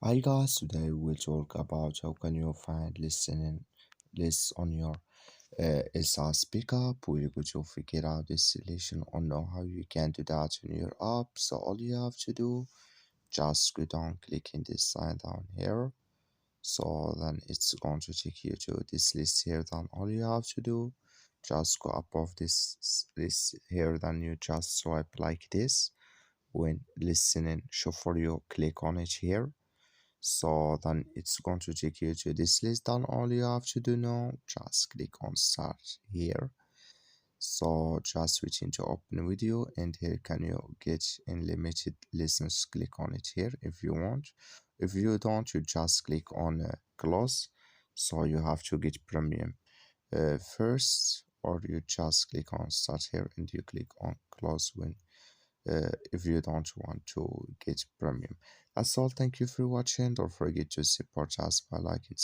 Hi guys, today we'll talk about how can you find listening lists on your Elsa speaker. We're going to figure out this solution or know how you can do that in your app. So all you have to do, just go down, click in this sign down here. So then it's going to take you to this list here. Then all you have to do, just go above this list here. Then you just swipe like this. When listening, show for you, click on it here, so then it's going to take you to this list. Then all you have to do now, just click on start here. So just switch into open video, and here can you get unlimited listens. Click on it here if you want. If you don't, you just click on close. So you have to get premium first, or you just click on start here and you click on close when if you don't want to get premium. That's all. Thank you for watching. Don't forget to support us by liking.